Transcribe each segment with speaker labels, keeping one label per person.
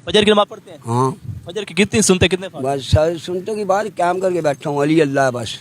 Speaker 1: फजर की नमाज पढ़ते हैं?
Speaker 2: हाँ
Speaker 1: फजर की कितनी सुनते, कितने फातिहा?
Speaker 2: बस सर सुनते की बात काम करके बैठा हूँ। अली अल्लाह बस।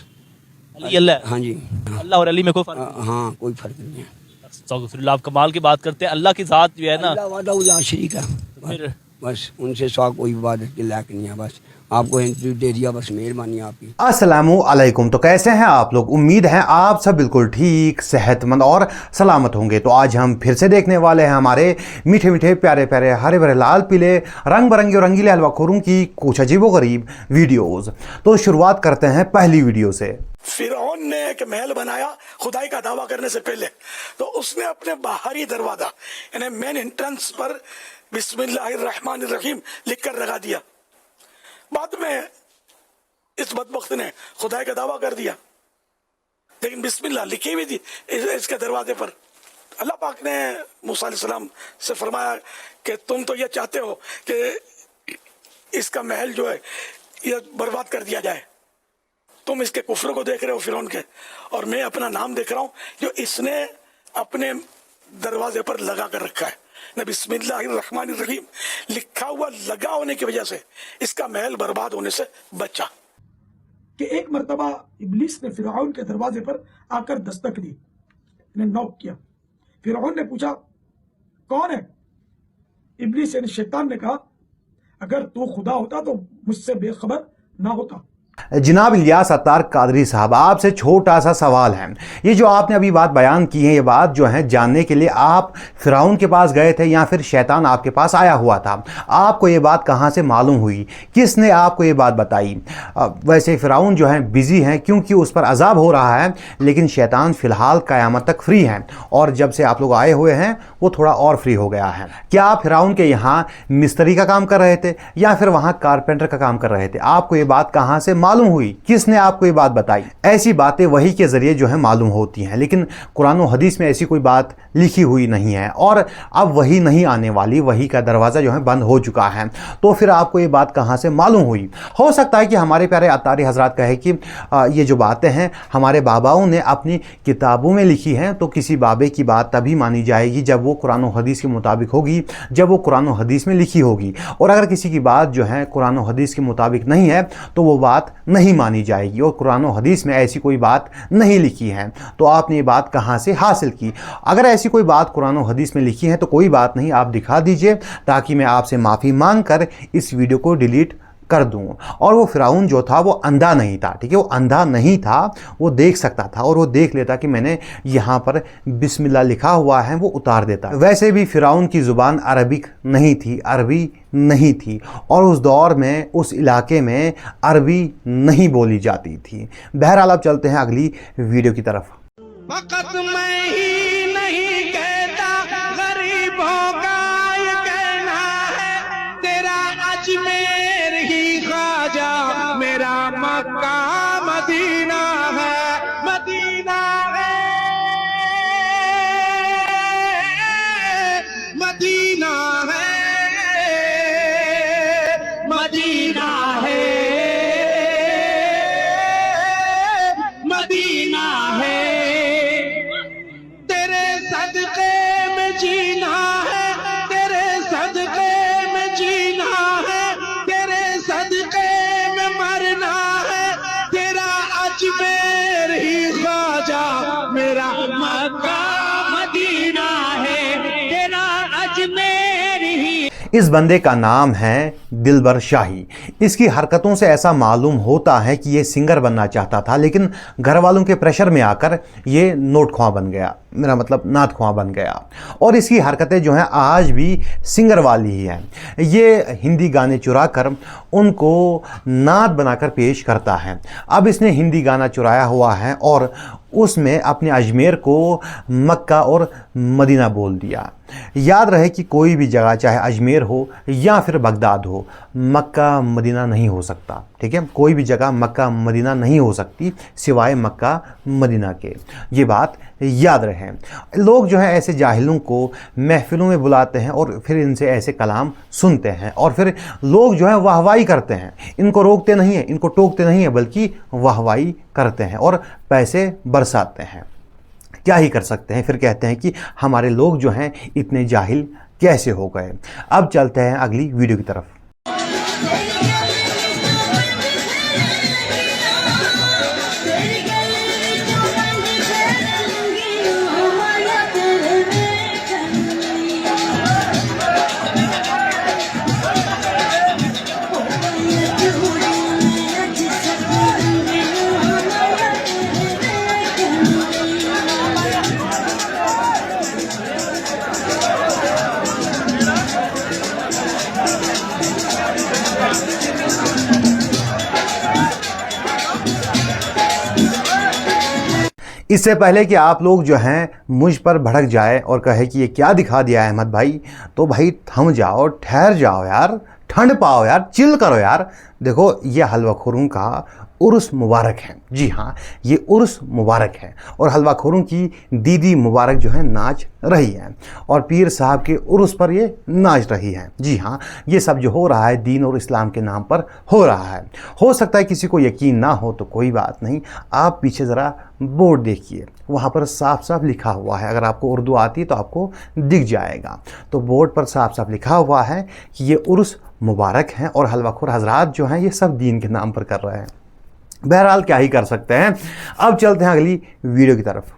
Speaker 1: अली अल्लाह है।
Speaker 2: हाँ जी।
Speaker 1: अल्लाह और अली में कोई फर्क नहीं?
Speaker 2: हाँ कोई फर्क नहीं है।
Speaker 1: अस्तगफिरुल्लाह, आप कमाल की बात करते हैं। अल्लाह की ज़ात जो है ना,
Speaker 2: अल्लाह वादा उला शरीक है।
Speaker 1: फिर
Speaker 2: बस उनसे सवा कोई इबादत के लायक नहीं है। बस आपको इंटरव्यू दे दिया, बस मेहरबानी आपकी।
Speaker 3: अस्सलामु अलैकुम। तो कैसे हैं आप लोग? उम्मीद है आप सब बिल्कुल ठीक, सेहतमंद और सलामत होंगे। तो आज हम फिर से देखने वाले हैं हमारे मीठे मीठे प्यारे प्यारे हरे भरे लाल पीले रंग बिरंगे और रंगीले हलवाखोरों की कुछ अजीबोगरीब वीडियोस। तो शुरुआत करते हैं पहली वीडियो से।
Speaker 4: फिरौन ने एक महल बनाया खुदाई का दावा करने से पहले, तो उसने अपने बाहरी दरवाजा यानी मेन एंट्रेंस पर बिस्मिल्लाहिर्रहमानिर्रहीम लिखकर लगा दिया। बाद में इस बदबख्त ने खुदाई का दावा कर दिया, लेकिन बिस्मिल्लाह लिखी हुई थी इसके दरवाजे पर। अल्लाह पाक ने मूसा अलैहिस्सलाम से फरमाया कि तुम तो ये चाहते हो कि इसका महल जो है ये बर्बाद कर दिया जाए। तुम इसके कुफ्र को देख रहे हो फिरौन के, और मैं अपना नाम देख रहा हूं जो इसने अपने दरवाजे पर लगा कर रखा है न बिस्मिल्लाहिर्रहमानिर्रहीम लिखा हुआ लगा होने की वजह से इसका महल बर्बाद होने से बचा। कि एक मर्तबा इब्लीस ने फिरौन के दरवाजे पर आकर दस्तक दी, नॉक किया। फिरौन ने पूछा कौन है? इब्लीस यानी शैतान ने कहा अगर तू खुदा होता तो मुझसे बेखबर ना होता।
Speaker 3: जनाब इलियास अत्तार कादरी साहब, आपसे छोटा सा सवाल है। ये जो आपने अभी बात बयान की है, ये बात जो है जानने के लिए आप फिरौन के पास गए थे या फिर शैतान आपके पास आया हुआ था? आपको ये बात कहाँ से मालूम हुई? किसने आपको ये बात बताई? वैसे फिरौन जो है बिजी हैं क्योंकि उस पर अजाब हो रहा है, लेकिन शैतान फिलहाल क़यामत तक फ्री हैं, और जब से आप लोग आए हुए हैं वो थोड़ा और फ्री हो गया है। क्या आप फिरौन के यहाँ मिस्त्री का काम कर रहे थे या फिर वहाँ कारपेंटर का काम कर रहे थे? आपको ये बात कहाँ से मालूम हुई? किसने आपको ये बात बताई? ऐसी बातें वही के जरिए जो है मालूम होती हैं, लेकिन कुरान और हदीस में ऐसी कोई बात लिखी हुई नहीं है, और अब वही नहीं आने वाली, वही का दरवाज़ा जो है बंद हो चुका है। तो फिर आपको ये बात कहाँ से मालूम हुई? हो सकता है कि हमारे प्यारे अत्तारी हजरात कहे कि ये जो बातें हैं हमारे बाबाओं ने अपनी किताबों में लिखी हैं, तो किसी बाबे की बात तभी मानी जाएगी जब वो कुरान और हदीस के मुताबिक होगी, जब वो कुरान और हदीस में लिखी होगी। और अगर किसी की बात जो है कुरान और हदीस के मुताबिक नहीं है तो वो बात नहीं मानी जाएगी, और कुरान और हदीस में ऐसी कोई बात नहीं लिखी है। तो आपने ये बात कहाँ से हासिल की? अगर ऐसी कोई बात कुरान और हदीस में लिखी है तो कोई बात नहीं, आप दिखा दीजिए ताकि मैं आपसे माफ़ी मांग कर इस वीडियो को डिलीट कर दूं। और वो फिरौन जो था वो अंधा नहीं था, ठीक है? वो अंधा नहीं था, वो देख सकता था, और वो देख लेता कि मैंने यहाँ पर बिस्मिल्लाह लिखा हुआ है, वो उतार देता। वैसे भी फिरौन की ज़ुबान अरबिक नहीं थी, अरबी नहीं थी, और उस दौर में उस इलाके में अरबी नहीं बोली जाती थी। बहरहाल अब चलते हैं अगली वीडियो की तरफ।
Speaker 5: फकत मैं ही नहीं कहता, गरीबों का ये कहना है, तेरा अजमेर ही ख्वाजा, मेरा मक्का मदीना है, मदीना है, मदीना है, मदीना है, मदीना है। तेरे सदके में जीना है, तेरे सदके में जीना है, तेरे सदके में मरना है, तेरा अजमेर ही ख्वाजा, मेरा मक्का मदीना है, तेरा अजमेर ही।
Speaker 3: इस बंदे का नाम है दिलबर शाही। इसकी हरकतों से ऐसा मालूम होता है कि ये सिंगर बनना चाहता था, लेकिन घर वालों के प्रेशर में आकर ये नोट ख्वां बन गया, मेरा मतलब नात ख्वां बन गया। और इसकी हरकतें जो हैं आज भी सिंगर वाली ही हैं। ये हिंदी गाने चुरा कर उनको नात बनाकर पेश करता है। अब इसने हिंदी गाना चुराया हुआ है और उसमें अपने अजमेर को मक्का और मदीना बोल दिया। याद रहे कि कोई भी जगह, चाहे अजमेर हो या फिर बगदाद हो, मक्का मदीना नहीं हो सकता, ठीक है? कोई भी जगह मक्का मदीना नहीं हो सकती सिवाय मक्का मदीना के। ये बात याद रहे। लोग जो है ऐसे जाहिलों को महफिलों में बुलाते हैं और फिर इनसे ऐसे कलाम सुनते हैं, और फिर लोग जो है वाहवाही करते हैं। इनको रोकते नहीं हैं, इनको टोकते नहीं हैं, बल्कि वाहवाही करते हैं और पैसे बरसाते हैं। क्या ही कर सकते हैं? फिर कहते हैं कि हमारे लोग जो हैं इतने जाहिल कैसे हो गए। अब चलते हैं अगली वीडियो की तरफ। इससे पहले कि आप लोग जो हैं मुझ पर भड़क जाए और कहे कि ये क्या दिखा दिया है अहमद भाई, तो भाई थम जाओ, ठहर जाओ यार, ठंड पाओ यार, चिल करो यार। देखो ये हलवाखोरों का उर्स मुबारक है। जी हाँ, ये उर्स मुबारक है और हलवाखोरों की दीदी मुबारक जो है नाच रही है और पीर साहब के उर्स पर ये नाच रही है। जी हाँ, ये सब जो हो रहा है दीन और इस्लाम के नाम पर हो रहा है। हो सकता है किसी को यकीन ना हो तो कोई बात नहीं, आप पीछे ज़रा बोर्ड देखिए, वहाँ पर साफ साफ लिखा हुआ है। अगर आपको उर्दू आती है तो आपको दिख जाएगा। तो बोर्ड पर साफ साफ लिखा हुआ है कि ये उर्स मुबारक हैं और हलवाखोर हजरात जो हैं ये सब दीन के नाम पर कर रहे हैं। बहरहाल क्या ही कर सकते हैं। अब चलते हैं अगली वीडियो की तरफ।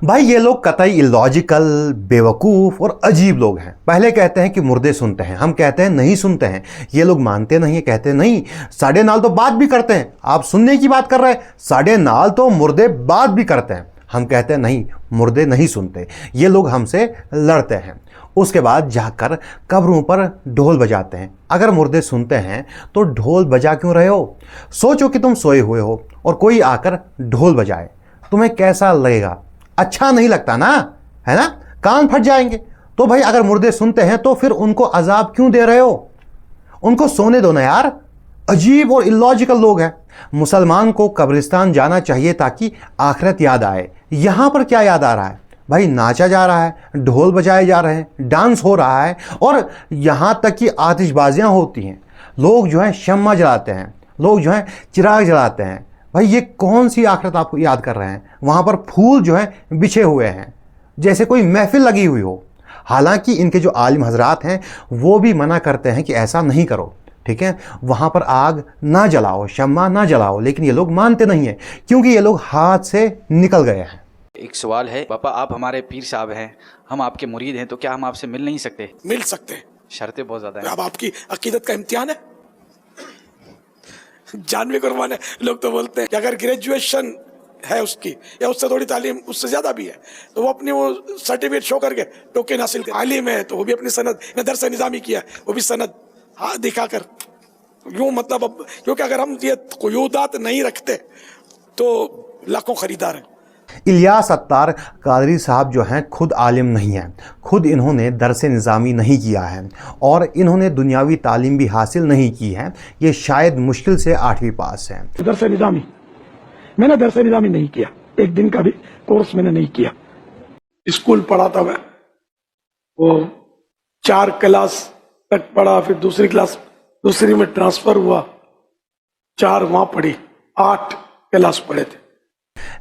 Speaker 3: भाई ये लोग कतई इलॉजिकल, बेवकूफ़ और अजीब लोग हैं। पहले कहते हैं कि मुर्दे सुनते हैं, हम कहते हैं नहीं सुनते हैं। ये लोग मानते नहीं है, कहते नहीं साढ़े नाल तो बात भी करते हैं। आप सुनने की बात कर रहे हैं, साढ़े नाल तो मुर्दे बात भी करते हैं। हम कहते हैं नहीं, मुर्दे नहीं सुनते। ये लोग हमसे लड़ते हैं। उसके बाद जाकर कब्रों पर ढोल बजाते हैं। अगर मुर्दे सुनते हैं तो ढोल बजा क्यों रहे हो? सोचो कि तुम सोए हुए हो और कोई आकर ढोल बजाए, तुम्हें कैसा लगेगा? अच्छा नहीं लगता ना, है ना? कान फट जाएंगे। तो भाई अगर मुर्दे सुनते हैं तो फिर उनको अजाब क्यों दे रहे हो? उनको सोने दो ना यार। अजीब और इलॉजिकल लोग हैं। मुसलमान को कब्रिस्तान जाना चाहिए ताकि आखिरत याद आए। यहां पर क्या याद आ रहा है? भाई नाचा जा रहा है, ढोल बजाए जा रहे हैं, डांस हो रहा है और यहां तक कि आतिशबाजियां होती हैं। लोग जो हैं शम्मा जलाते हैं, लोग जो हैं चिराग जलाते हैं। भाई ये कौन सी आखिरत आपको याद कर रहे हैं? वहाँ पर फूल जो हैं बिछे हुए हैं, जैसे कोई महफिल लगी हुई हो। हालांकि इनके जो आलिम हजरात हैं वो भी मना करते हैं कि ऐसा नहीं करो, ठीक है? वहाँ पर आग ना जलाओ, शम्मा ना जलाओ, लेकिन ये लोग मानते नहीं हैं क्योंकि ये लोग हाथ से निकल गए हैं।
Speaker 6: एक सवाल है पापा, आप हमारे पीर साहब हैं, हम आपके मुरीद हैं, तो क्या हम आपसे मिल नहीं सकते?
Speaker 4: मिल सकते हैं,
Speaker 6: शर्तें बहुत ज़्यादा हैं।
Speaker 4: अब आपकी अकीदत का इम्तिहान है, जानवी कुर्बान है। लोग तो बोलते हैं कि अगर ग्रेजुएशन है उसकी या उससे थोड़ी तालीम उससे ज्यादा भी है तो वो अपनी वो सर्टिफिकेट शो करके टोकन हासिल कर। आलिम है तो वो भी अपनी सनद, दरस निज़ामी किया वो भी सनद हाँ दिखाकर यूं, मतलब अब क्योंकि अगर हम ये क़ुयूदात नहीं रखते तो लाखों खरीदार हैं।
Speaker 3: इलियास अत्तार कादरी साहब जो हैं खुद आलिम नहीं हैं, खुद इन्होंने दरस निज़ामी नहीं किया है और इन्होंने दुनियावी तालीम भी हासिल नहीं की है। ये शायद मुश्किल से 8वीं पास हैं।
Speaker 4: दरस निज़ामी मैंने दरस निज़ामी नहीं किया, एक दिन का भी कोर्स मैंने नहीं किया। स्कूल पढ़ा था मैं, वो 4 क्लास तक पढ़ा, फिर दूसरी में ट्रांसफर हुआ, 4 वहां पढ़ी, 8 क्लास पढ़े थे।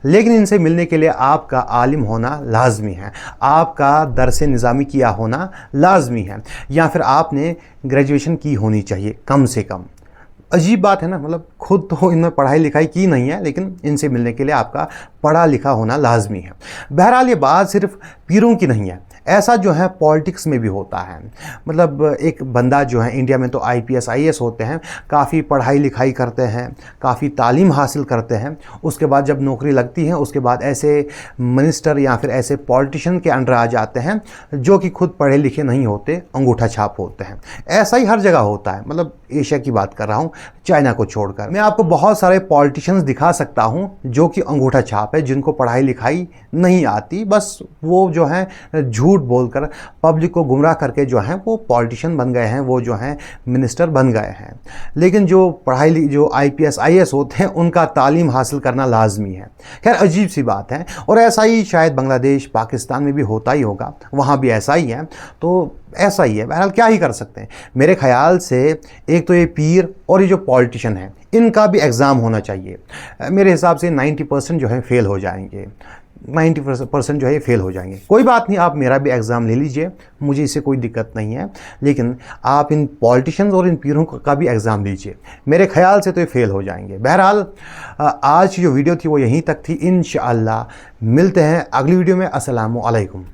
Speaker 3: लेकिन इनसे मिलने के लिए आपका आलिम होना लाजमी है, आपका दरस निज़ामी किया होना लाजमी है, या फिर आपने ग्रेजुएशन की होनी चाहिए कम से कम। अजीब बात है ना, मतलब खुद तो इनमें पढ़ाई लिखाई की नहीं है लेकिन इनसे मिलने के लिए आपका पढ़ा लिखा होना लाजमी है। बहरहाल ये बात सिर्फ पीरों की नहीं है, ऐसा जो है पॉलिटिक्स में भी होता है। मतलब एक बंदा जो है, इंडिया में तो IPS IAS होते हैं, काफ़ी पढ़ाई लिखाई करते हैं, काफ़ी तालीम हासिल करते हैं, उसके बाद जब नौकरी लगती है उसके बाद ऐसे मिनिस्टर या फिर ऐसे पॉलिटिशियन के अंडर आ जाते हैं जो कि खुद पढ़े लिखे नहीं होते, अंगूठा छाप होते हैं। ऐसा ही हर जगह होता है, मतलब एशिया की बात कर रहा हूँ, चाइना को छोड़कर। मैं आपको बहुत सारे पॉलिटिशियंस दिखा सकता हूं जो कि अंगूठा छाप है, जिनको पढ़ाई लिखाई नहीं आती, बस वो जो है झूठ बोलकर पब्लिक को गुमराह करके जो है वो पॉलिटिशियन बन गए हैं, वो जो हैं मिनिस्टर बन गए हैं। लेकिन जो जो IPS IAS होते हैं उनका तालीम हासिल करना लाजमी है। खैर अजीब सी बात है, और ऐसा ही शायद बांग्लादेश पाकिस्तान में भी होता ही होगा, वहाँ भी ऐसा ही है, तो ऐसा ही है। बहरहाल क्या ही कर सकते हैं। मेरे ख्याल से एक तो ये पीर और ये जो पॉलिटिशियन है इनका भी एग्ज़ाम होना चाहिए। मेरे हिसाब से 90% जो है फेल हो जाएंगे, 90% जो है फेल हो जाएंगे। कोई बात नहीं, आप मेरा भी एग्ज़ाम ले लीजिए, मुझे इससे कोई दिक्कत नहीं है, लेकिन आप इन पॉलिटिशियंस और इन पीरों का भी एग्ज़ाम लीजिए। मेरे ख्याल से तो ये फेल हो जाएंगे। बहरहाल आज की जो वीडियो थी वो यहीं तक थी। इंशाअल्लाह मिलते हैं अगली वीडियो में। अस्सलामु अलैकुम।